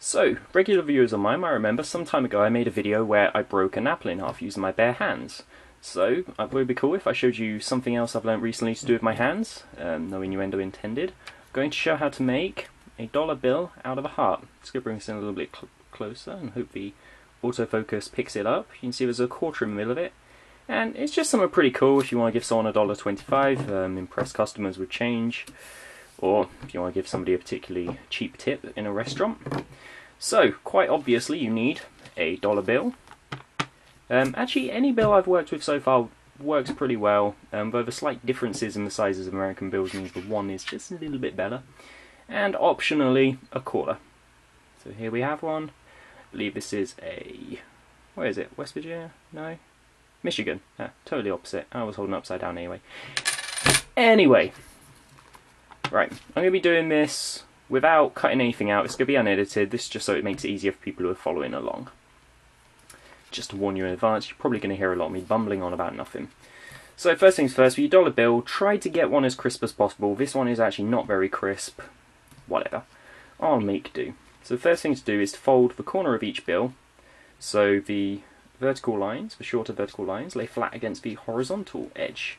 So, regular viewers of mine might remember some time ago I made a video where I broke an apple in half using my bare hands. So, it would be cool if I showed you something else I've learned recently to do with my hands, no innuendo intended. I'm going to show how to make a dollar bill out of a heart. Let's go bring this in a little bit closer and hope the autofocus picks it up. You can see there's a quarter in the middle of it. And it's just something pretty cool if you want to give someone $1.25, impress customers with change, or if you want to give somebody a particularly cheap tip in a restaurant. So, quite obviously you need a dollar bill. Actually, any bill I've worked with so far works pretty well, though the slight differences in the sizes of American bills means the one is just a little bit better. And optionally, a quarter. So here we have one. I believe this is a... where is it? West Virginia? No? Michigan. Totally opposite. I was holding upside down anyway. Anyway. Right, I'm going to be doing this without cutting anything out. It's going to be unedited. This is just so it makes it easier for people who are following along. Just to warn you in advance, you're probably going to hear a lot of me bumbling on about nothing. So first things first, for your dollar bill, try to get one as crisp as possible. This one is actually not very crisp. Whatever. I'll make do. So the first thing to do is to fold the corner of each bill. So the vertical lines, the shorter vertical lines, lay flat against the horizontal edge.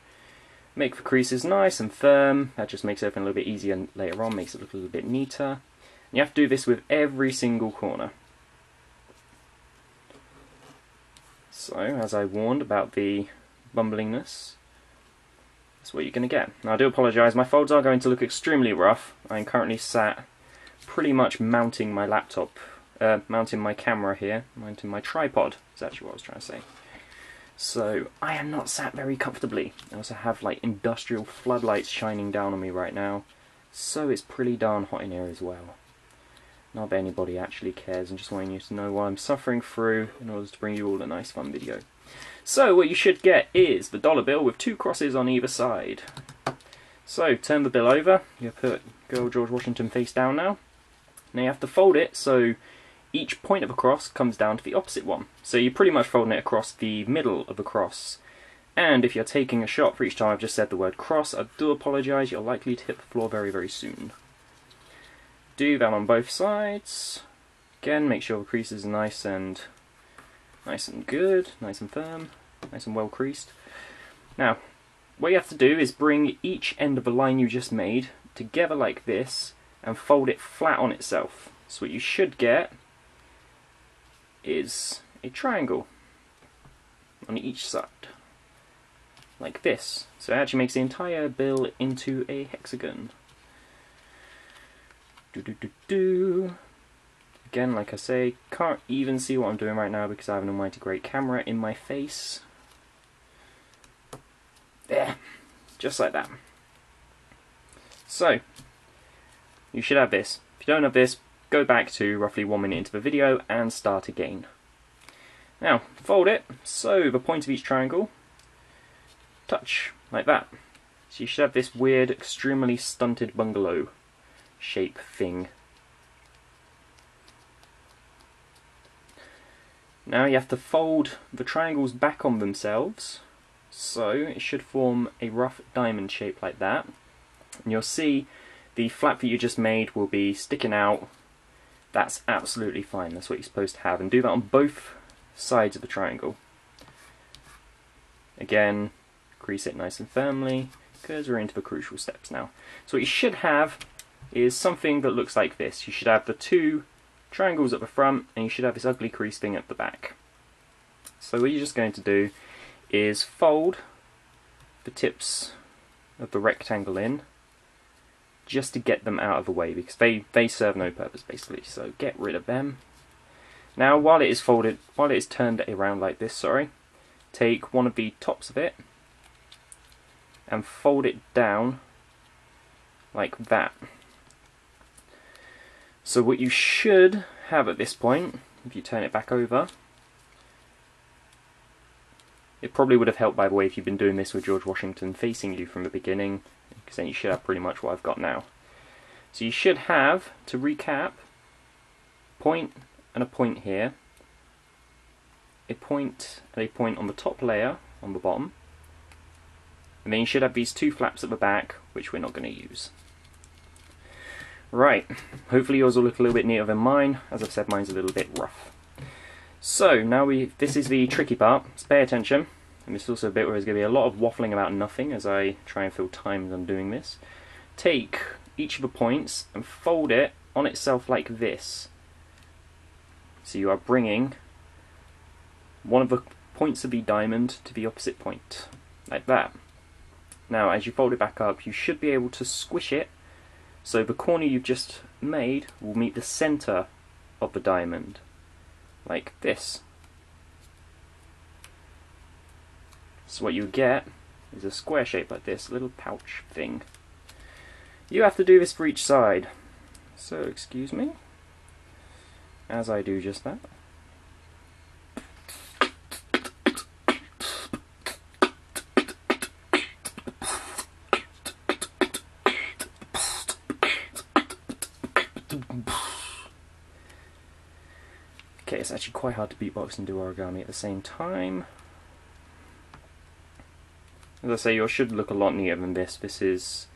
Make the creases nice and firm. That just makes everything a little bit easier later on, makes it look a little bit neater. And you have to do this with every single corner. So, as I warned about the bumblingness, that's what you're going to get. Now I do apologise, my folds are going to look extremely rough. I'm currently sat pretty much mounting my laptop, mounting my camera here, mounting my tripod, is actually what I was trying to say. So, I am not sat very comfortably. I also have like industrial floodlights shining down on me right now, so it's pretty darn hot in here as well. Not that anybody actually cares, I'm just wanting you to know what I'm suffering through in order to bring you all a nice fun video. So, what you should get is the dollar bill with 2 crosses on either side. So, turn the bill over, you put good old George Washington face down now. Now you have to fold it so each point of a cross comes down to the opposite one. So you're pretty much folding it across the middle of the cross. And if you're taking a shot for each time I've just said the word cross, I do apologise, you're likely to hit the floor very, very soon. Do that on both sides. Again, make sure the creases are nice and good, nice and firm, nice and well creased. Now, what you have to do is bring each end of the line you just made together like this and fold it flat on itself. So what you should get is a triangle on each side, like this. So it actually makes the entire bill into a hexagon. Again, like I say, can't even see what I'm doing right now because I have an almighty great camera in my face. There, just like that. So, you should have this. If you don't have this, go back to roughly 1 minute into the video and start again. Now, fold it, so the point of each triangle, touch, like that. So you should have this weird, extremely stunted bungalow shape thing. Now you have to fold the triangles back on themselves, so it should form a rough diamond shape like that. And you'll see the flap that you just made will be sticking out. That's absolutely fine, that's what you're supposed to have, and do that on both sides of the triangle. Again, crease it nice and firmly, because we're into the crucial steps now. So what you should have is something that looks like this. You should have the 2 triangles at the front, and you should have this ugly crease thing at the back. So what you're just going to do is fold the tips of the rectangle in, just to get them out of the way, because they serve no purpose basically, so get rid of them. Now while it is folded, while it is turned around like this, sorry, take one of the tops of it and fold it down like that. So what you should have at this point, if you turn it back over, it probably would have helped by the way if you've been doing this with George Washington facing you from the beginning, because then you should have pretty much what I've got now. So you should have, to recap, point and a point here, a point and a point on the top layer on the bottom, and then you should have these 2 flaps at the back, which we're not going to use. Right, hopefully yours will look a little bit neater than mine. As I've said, mine's a little bit rough. So now this is the tricky part, so pay attention. And this is also a bit where there's going to be a lot of waffling about nothing as I try and fill time as I'm doing this. Take each of the points and fold it on itself like this. So you are bringing one of the points of the diamond to the opposite point, like that. Now as you fold it back up, you should be able to squish it so the corner you've just made will meet the centre of the diamond, like this. So what you get is a square shape like this, a little pouch thing. You have to do this for each side. So excuse me, as I do just that. Okay, it's actually quite hard to beatbox and do origami at the same time. As I say, yours should look a lot neater than this. This is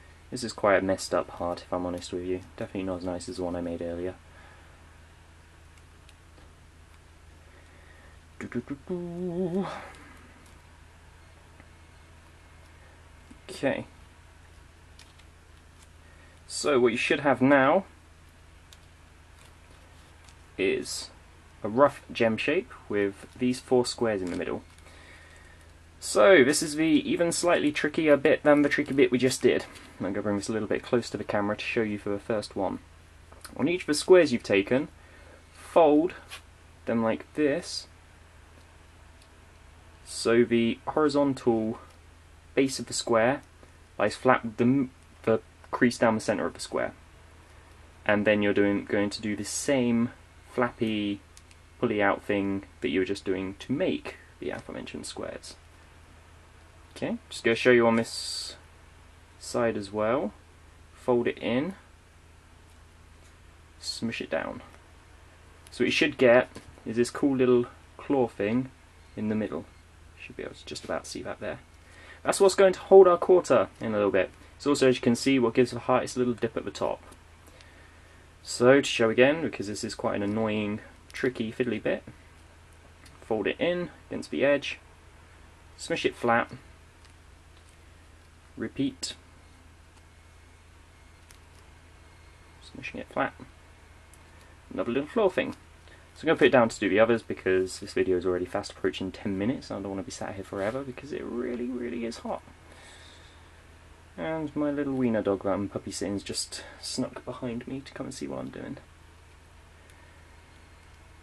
quite a messed up heart, if I'm honest with you. Definitely not as nice as the one I made earlier. Okay. So what you should have now is a rough gem shape with these 4 squares in the middle. So this is the even slightly trickier bit than the tricky bit we just did. I'm going to bring this a little bit close to the camera to show you for the first one. On each of the squares you've taken, fold them like this, so the horizontal base of the square lies flat with the crease down the centre of the square. And then you're going to do the same flappy, pulley out thing that you were just doing to make the aforementioned squares. Okay, just going to show you on this side as well. Fold it in, smush it down. So what you should get is this cool little claw thing in the middle. Should be able to just about see that there. That's what's going to hold our quarter in a little bit. It's also, as you can see, what gives the heart its little dip at the top. So to show again, because this is quite an annoying, tricky, fiddly bit, fold it in against the edge, smush it flat, repeat, smushing it flat, another little floor thing. So I'm going to put it down to do the others because this video is already fast approaching 10 minutes and I don't want to be sat here forever because it really, really is hot. And my little wiener dog that I'm puppy sitting's just snuck behind me to come and see what I'm doing.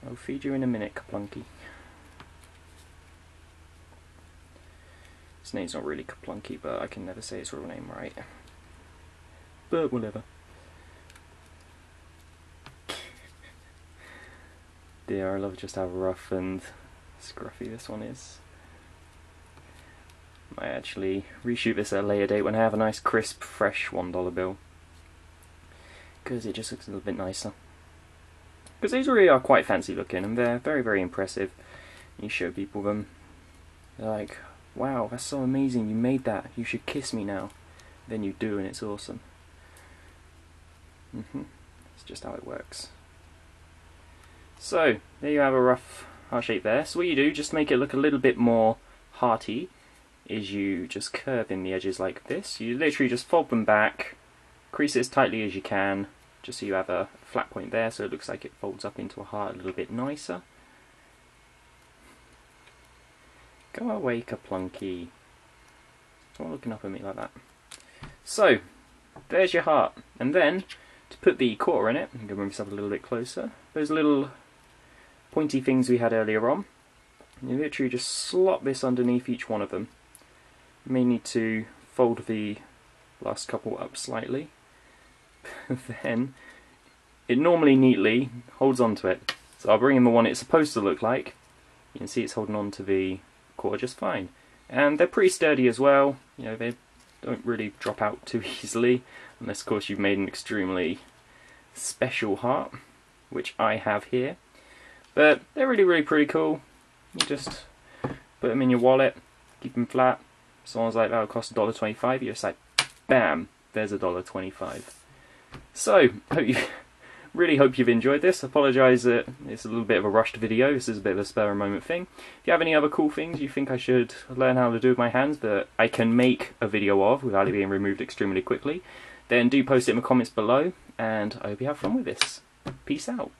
I'll feed you in a minute, Kaplunky. His name's not really Kaplunky, but I can never say his real name right. But whatever. Dear, I love just how rough and scruffy this one is. I actually reshoot this at a later date when I have a nice crisp, fresh $1 bill. Because it just looks a little bit nicer. Because these really are quite fancy looking and they're very, very impressive. You show people them, they're like, wow, that's so amazing, you made that, you should kiss me now. Then you do and it's awesome. That's just how it works. So, there you have a rough heart shape there. So what you do, just to make it look a little bit more hearty, is you just curve in the edges like this. You literally just fold them back, crease it as tightly as you can, just so you have a flat point there, so it looks like it folds up into a heart a little bit nicer. Go away, Kaplunky. Stop looking up at me like that. So, there's your heart. And then, to put the quarter in it, I'm going to bring this up a little bit closer. Those little pointy things we had earlier on, you literally just slot this underneath each one of them. You may need to fold the last couple up slightly. Then, it normally neatly holds onto it. So I'll bring in the one it's supposed to look like. You can see it's holding on to the quarter just fine. And they're pretty sturdy as well. You know, they don't really drop out too easily, unless of course you've made an extremely special heart, which I have here. But they're really, really pretty cool. You just put them in your wallet, keep them flat. Songs like that'll cost $1.25. You're just like, bam, there's $1.25. So, really hope you've enjoyed this. Apologise that it's a little bit of a rushed video. This is a bit of a spur of a moment thing. If you have any other cool things you think I should learn how to do with my hands that I can make a video of without it being removed extremely quickly, then do post it in the comments below, and I hope you have fun with this. Peace out.